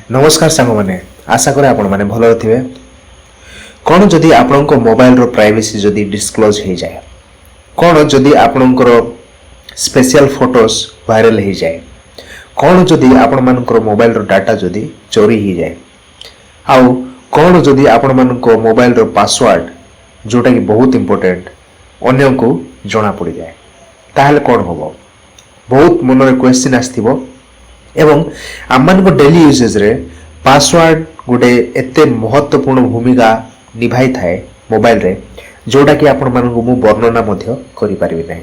नमस्कार सांग मैंने आशा करे आपण मैंने भल थे कौन जदि आपण मोबाइल रो प्राइवेसी जदि डिस्क्लोज हो जाए कौन जदि आपणकर स्पेशल फोटोज वायरल हो जाए कौन जदि आपण मानकर मोबाइल रो डाटा जदि चोरी हो जाए आउ कौन जदि आपण मानक मोबाइल रो पासवर्ड जोटा कि बहुत इंपोर्टेंट अन्य को जना पड़ जाए ताहले कौन हम बहुत मन में क्वेश्चन आसथिबो एवं आम डेली यूजेज रे पासवर्ड गोटे एते महत्वपूर्ण भूमिका निभाई थाए मोबाइल रे जोटा कि आपण मानक मु वर्णना मध्य करि परिबि नाही।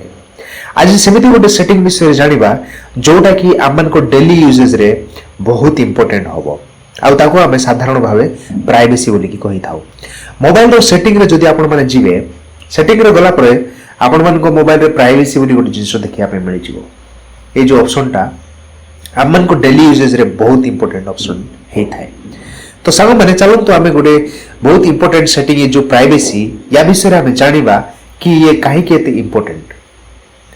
आज सेमिति गोटे सेटिंग विषय जानिबा जोटा कि आम डेली यूजेज रे बहुत इंपोर्टेंट हबो आउ ताको आमे साधारण भावे प्राइवेसी बोली कि कहि थाउ। मोबाइल रो सेटिंग रे जदि आपण माने जिवे सेटिंग रे गला परे आपण मानक मोबाइल रे प्राइवेसी बोली गोटे जिंस देखिया पे मिलि जिवो। ए जो ऑप्शन टा आम को डेली यूजेज रे बहुत इंपोर्टेंट ऑप्शन होता है। तो सांग मैंने चलो तो आम गोटे बहुत इंपोर्टेंट सेटिंग जो प्राइवेसी या विषय आम जानिबा कि ये कहीं इंपोर्टेंट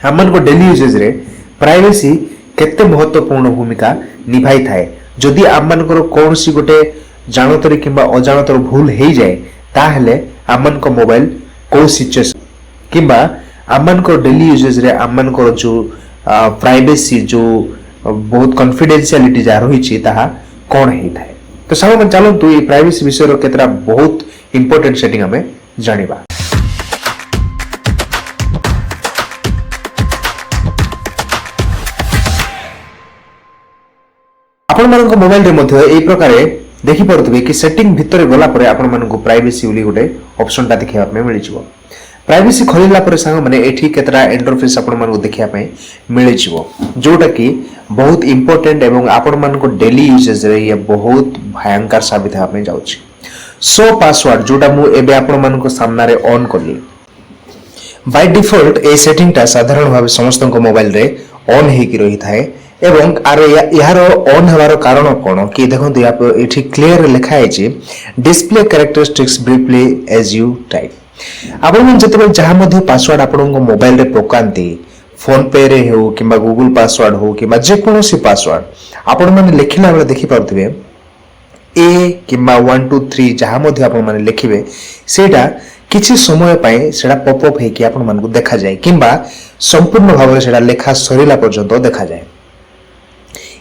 आम को डेली यूजेज रे प्राइवेसी केते महत्वपूर्ण भूमिका निभाई थाए। जदि आम मानकर कौन सी गोटे जानतर किंबा अजाणतर भूल हो जाए ताहले आम को मोबाइल को सिचुएशन किंबा आम मानकर डेली यूजेज रे आम मानकर जो प्राइवेसी जो बहुत कॉन्फिडेंशियलिटी जहाँ रही कौन होता है। तो सामान चलतु ये प्राइवेसी विषय केतरा बहुत इंपोर्टेंट सेटिंग हमें जानिबा। आपण मानक मोबाइल रे मध्य एई प्रकार देखि पड़ुतबे कि सेटिंग भितर गला परे आपण मानक प्राइवेसी बोली गोटे ऑप्शन टा देखिया पे मिलि जिवो। प्राइवेसी खोलिला पर सांग माने एठी केतरा इंटरफेस आपण मानक देखिया पे मिलि जिवो जोटा कि बहुत इंपोर्टेंट एवं आपण मानक डेली यूजेज रे ये बहुत भयंकर साबित होबा में जाउछि। सो पासवर्ड जोटा मु एबे आपण मानक सामना रे ऑन करली बाय डिफॉल्ट ए सेटिंग टा साधारण भाव समस्त मोबाइल रे ऑन हे कि रही थाए एवं आरो यार ऑन हवार कारण कोन कि देखंतु आप एठी क्लियर लिखा है जे display characteristics briefly as you type. आपण मन जते जहां मध्ये पासवर्ड आपण मोबाइल रे पकांती फोन पे रे हो किंबा गूगल पासवर्ड हो किंबा जे कोनोसी पासवर्ड आपण माने लिखिला बेले देखि पाउतबे ए किंबा 1 2 3 जहां मध्ये आपण माने लिखिबे सेटा किछि समय पाए सेटा पॉप अप हे कि आपण मन को देखा जाय किंबा संपूर्ण भाव रे सेटा लेखा सरीला पर्यंत देखा जाय।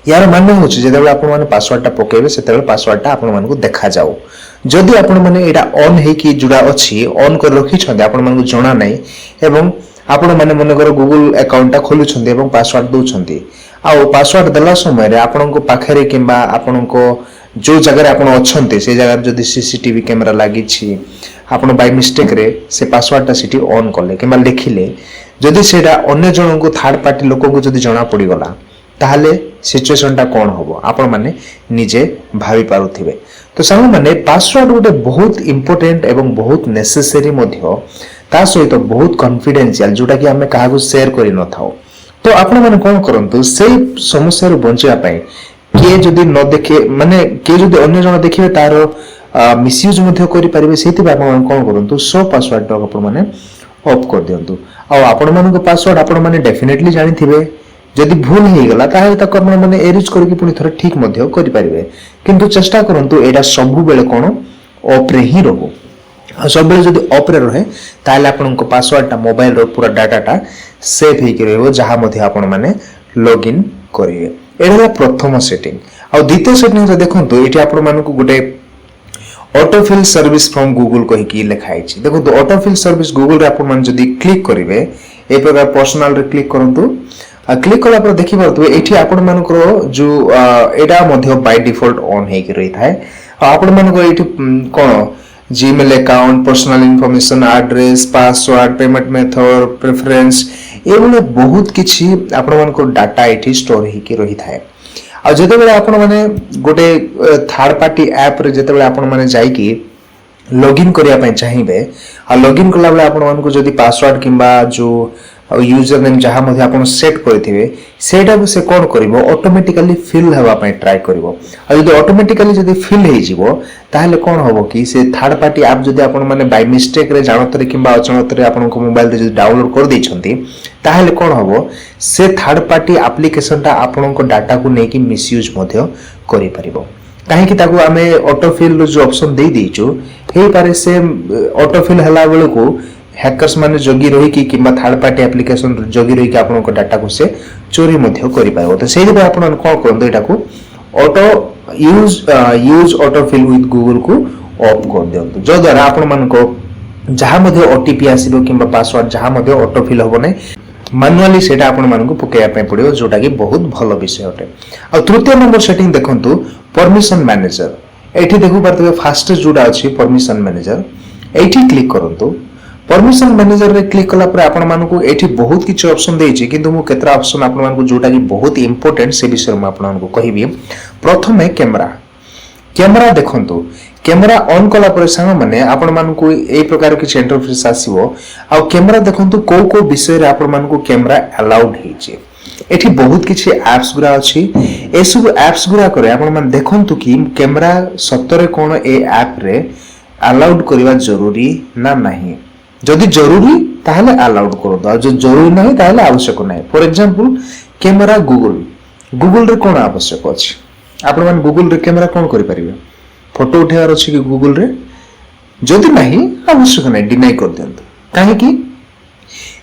यार माने होछि जे देबे आपण माने पासवर्ड टा पकेबे सेतेबे पासवर्ड टा आपण मन को देखा जाओ। जदि आपण माने एटा ऑन हे कि जुड़ा अछि ऑन कर रखि छथि आपण मन को जणा नै एवं आपण माने मन कर गूगल अकाउंट टा खोलु छथि एवं पासवर्ड दउ छथि आ पासवर्ड देला समय रे आपण को पाखरे किंबा आपण को जो जगह रे आपण अछन्ते से जगह जदि सीसीटीवी कैमरा लागि छी आपण बाय मिस्टेक रे से पासवर्ड टा सिटी ऑन करले किंबा लिखिले जदि सेटा अन्य जन को थर्ड पार्टी लोक को जदि जणा पड़ी गला ताहले सिचुएशन टा कोन होबो आपण माने निजे भाबी पारुथिबे। तो सांग माने पासवर्ड गोटे बहुत इंपोर्टेंट एवं बहुत नेसेसरी मध्य ता सहित बहुत कॉन्फिडेंशियल जोटा कि हमें काहा को शेयर करि न थाओ। तो आपण माने कोन करंतु सेही समस्या रो बंचिया पय के जदि न देखे माने के जदि अन्य जन देखिबे तार मिसयूज मध्य करि परिबे सेति बा आपण कोन करंतु सो पासवर्ड टा आपण माने ऑफ कर दियंतु आ आपण माने को पासवर्ड आपण माने डेफिनेटली जानि थिबे जदि भूल हो गला ताहे तक माने एरिज करके पुनी थोड़ा ठीक मध्य करि परिबे किंतु चेष्टा करंतु एटा सब बेले कोन ऑफ रे ही रहबो आ सब बेले जदि ऑफ रे रहे ताले आपन को पासवर्ड टा मोबाइल रो पूरा डाटा टा सेव हे कि रहबो जहां मध्य आपन माने लॉगिन करिवे। एटा प्रथम सेटिंग आ द्वितीय सेटिंग रे देखंतु एटी आपन माने को गुटे ऑटोफिल सर्विस फ्रॉम गूगल कहि कि लिखा है। देखो तो ऑटोफिल सर्विस गूगल रे आपन माने जदि क्लिक करिवे ए प्रकार पर्सनल रे क्लिक करंतु क्लिक कला पर देखि परतु एठी आपण मानकर जो एडा मध्य बाय डिफॉल्ट ऑन हे कि रही थाए आपण मानकर एठी कोन Gmail account personal information address password payment method preference एवले बहुत किछि आपण मानकर डाटा एठी स्टोर हे कि रही थाए। आ जते बेले आपण माने गोटे थर्ड पार्टी ऐप रे जते बेले आपण माने जाई कि लॉगिन करिया पय चाहिबे आ लॉगिन कला बेले आपण मानको जदी पासवर्ड किंबा जो यूजर नेम जहां मध्ये आपण सेट करथिबे सेटा को से कोन करबो ऑटोमेटिकली फिल हेबा पय ट्राई करबो आ जदी ऑटोमेटिकली जदी फिल हे जिवो ताहले कोन होबो कि से थर्ड पार्टी ऐप जदी आपण माने बाय मिस्टेक रे जानतरे किंबा अचानक रे आपण को मोबाइल रे जदी डाउनलोड कर दैछंती ताहले कोन होबो से थर्ड पार्टी एप्लीकेशन टा आपण को डाटा को नेकी मिसयूज मध्ये करि परिबो। कहीं ताको आमे ऑटोफिल जो ऑप्शन दे दीचु हे पारे से ऑटोफिल हला बेल को हैकर्स माने जगी रही कि किबा थर्ड पार्टी एप्लीकेशन जगी रही कि आपन को डाटा को से चोरी मध्य करि पारो तो सेहि पर आपन कोन करन एटा को auto use autofill with Google को ऑफ कर दियंतु जो द्वारा आपन मान को जहा मध्ये ओटीपी आसीबो किबा पासवर्ड जहा मध्ये ऑटोफिल होबो नै मैनुअली सेटा आपण मानकु पकेया पे पड़ियो जोटा कि बहुत भलो विषय अटे आ तृतीय नंबर सेटिंग देखंतु परमिशन मैनेजर एठी देखु परतबे फास्ट जोडा अछि परमिशन मैनेजर एठी क्लिक करंतु परमिशन मैनेजर रे क्लिक कला पर आपण मानकु एठी बहुत किछ ऑप्शन देछि किंतु मु केतरा ऑप्शन आपण मानकु जोटा कि बहुत इंपोर्टेंट से विषय में आपण मानकु कहिबी प्रथमे कैमरा देखंतु कैमरा ऑन कला पर संग माने आपण मानकु ए प्रकार किछ इंटरफेस आसीबो आ कैमरा देखंतु को विषय रे आपण मानकु कैमरा अलाउड हिचे एठी बहुत किछि एप्स गुरा अछि ए सब एप्स गुरा करे आपण मान देखंतु कि कैमरा सत्तरे कोन ए ऐप रे अलाउड करबा जरूरी ना नाही जदि जरूरी ताहले अलाउड करो दो जो जरूरी नाही ताहले आवश्यक नाही फॉर एग्जांपल कैमरा गूगल रे कोन आवश्यक अछि आपण मान गूगल रे कैमरा कोन करि परिबे फोटो उठेबार अछि कि गूगल रे जदि नाही आवश्यक नाही डिनाई कर देंतु काहे कि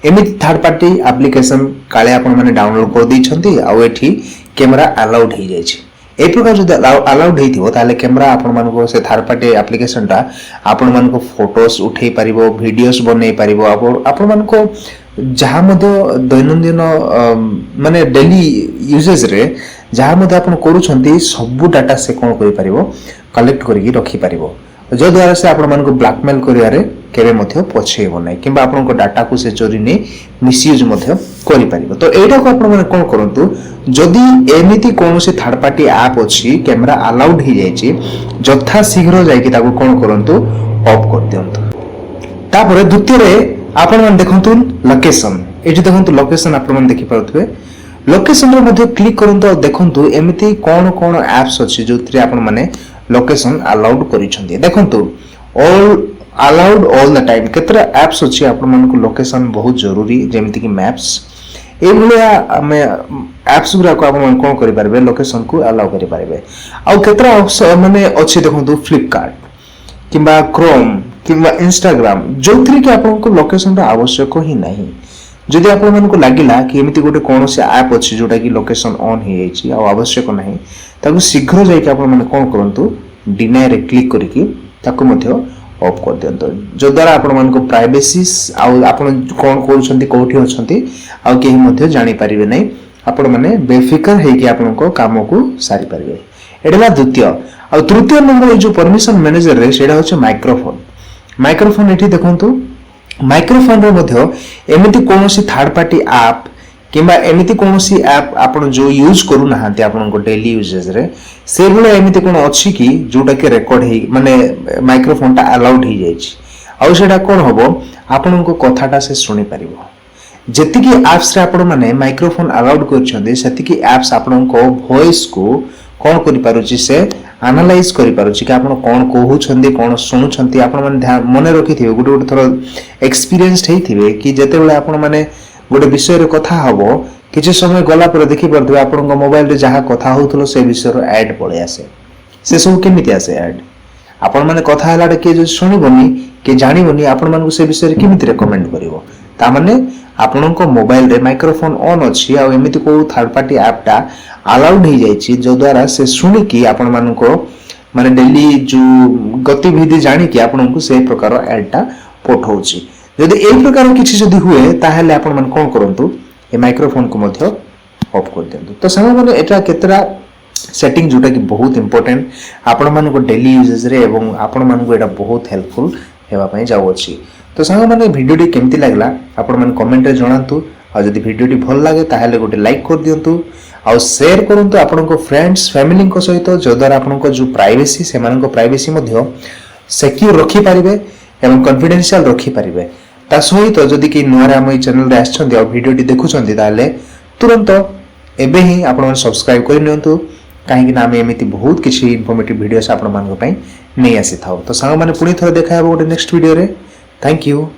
एमिति थर्ड पार्टी एप्लीकेशन काले आपण माने डाउनलोड कर दै छथि आ एठी कैमरा अलाउड हो जाय छै ए प्रकार जदि अलाउड हेतिबो ताले कैमरा आपण मान को से थर्ड पार्टी एप्लीकेशन ता आपण मान को फोटोस उठै परिबो वीडियोस बनै परिबो आपण मान को जहा मध्ये दैनंदिन माने डेली यूजेज रे जहा मध्ये आपण करू छथि सब डाटा से कोन करि परिबो कलेक्ट करिकि रखि परिबो जो द्वारा से आपण मान को ब्लैकमेल करियारे केबे मध्ये पछेबो नै किबा आपण को डाटा को से चोरी नै मिसयूज मध्ये करि परिबो तो एटा को आपण माने कोन करंतु जदि एमिति कोनोसी थर्ड पार्टी ऐप अछि कैमरा अलाउड hi जायछि जथा शीघ्र जाय कि ताको कोन करंतु ऑफ कर दियंतु तापर द्वितीय रे आपण मान देखंतु लोकेशन एठी देखंतु लोकेशन आपण मान देखि पाउथबे लोकेशन रे मध्ये क्लिक करंतु देखंतु एमिति कोन ऐप्स अछि जोथि आपण माने लोकेशन अलाउड करिसंती देखंतु all allowed all the time केतरा एप्स अछि आपण मन को लोकेशन बहुत जरूरी जेमिति कि मैप्स ए भलिया हमें एप्स गुरा को आपण मन कोन करि परबे लोकेशन को अलाउ करि परबे आ केतरा माने अछि देखंतु फ्लिपकार्ट किबा क्रोम किबा इंस्टाग्राम जोथि कि आपण को लोकेशन रा आवश्यक ही नहीं जदि आपण मन को लागिला कि एमिति गोटे कोनोसी ऐप अछि जोटा कि लोकेशन ऑन ही जायछि आ आवश्यक नहीं ताकू शीघ्र जाय कि आपण मन कोन करंतु डिनाय रे क्लिक करिकि ताकू मध्ये ऑफ कर दियंतु जो द्वारा आपण मन को प्राइवेसी आ आपण कोन करूछंती कोठी अछंती आ केही मध्ये जानि परिबे नै आपण माने बेफिकर हे कि आपण को काम को सारी परिबे एडला द्वितीय आ तृतीय नंबर जो परमिशन मैनेजर रे सेडा होछ माइक्रोफोन एठी देखंतु माइक्रोफोन रे मध्ये एमिति कोनोसी थर्ड पार्टी ऐप किबा एमिति कोनोसी ऐप आपण जो यूज करू नाहंती आपण को डेली यूजेस रे से भले एमिति कोन अछि कि जोटा के रिकॉर्ड हे माने माइक्रोफोन ता अलाउड ही जायछि आ सेटा कोन होबो आपण को कथाटा से सुनि परिबो जति कि एप्स रे आपण माने माइक्रोफोन अलाउड करछन्ते सति कि एप्स आपण को वॉइस को कोन करि पारुछि से एनालाइज करि पारुछि कि आपण कोन कहू छन्ते कोन सुनु छन्ते आपण माने मने रखिथिबे गुटे थोर एक्सपीरियंस्ड हेथिबे कि जते बेले आपण माने गोटे विषय रे कथा हबो किछ समय गला पर देखि परदबे आपण मोबाइल रे जहा कथा होतलो से विषय रो ऐड पळे आसे से सब केमिति आसे ऐड आपण माने कथा हलाडे के जो सुनिबोनी के जानिबोनी आपण माने से विषय रे केमिति रेकमेंड करिवो ता माने आपण को मोबाइल रे माइक्रोफोन ऑन अछि आ एमिति को थर्ड पार्टी ऐप ता अलाउड ही जायछि जो द्वारा से सुनि कि आपण मान को माने डेली जो गतिविधि जानि कि आपण को से प्रकार ऐड ता पठौछि यदि ए प्रकार किछि जदि हुए ताहेले आपण मन कोन करंतु ए माइक्रोफोन को मध्ये ऑफ कर देंतु तो संग माने एटा केतरा सेटिंग जोटा कि बहुत इंपोर्टेंट आपण मन को डेली यूजेस रे एवं आपण मन को एटा बहुत हेल्पफुल हेबा पई जाउ अछि तो संग माने वीडियो टी केमति लागला आपण मन कमेंट रे जणांतु आ जदि वीडियो टी भल लागे ताहेले गोटे लाइक कर दियंतु आ शेयर करंतु आपण को फ्रेंड्स फैमिली को सहित जो द्वारा आपण को जो प्राइवेसी से मान को प्राइवेसी मध्ये सिक्योर रखि परिबे एवं कॉन्फिडेंशियल रखि परिबे ता सहित जदि कि नुआरे हम ई चैनल रे आछन्ती आ वीडियो टी देखुछन्ती ताले तुरंत एबे ही आपण सब्सक्राइब कर नियंतु काहे कि ना हम एमिति बहुत किछि इन्फॉर्मेटिव वीडियोस आपण मान को पई नै आसी थाउ तो संग माने पुनी थोर देखा गोटे नेक्स्ट वीडियो रे थैंक यू।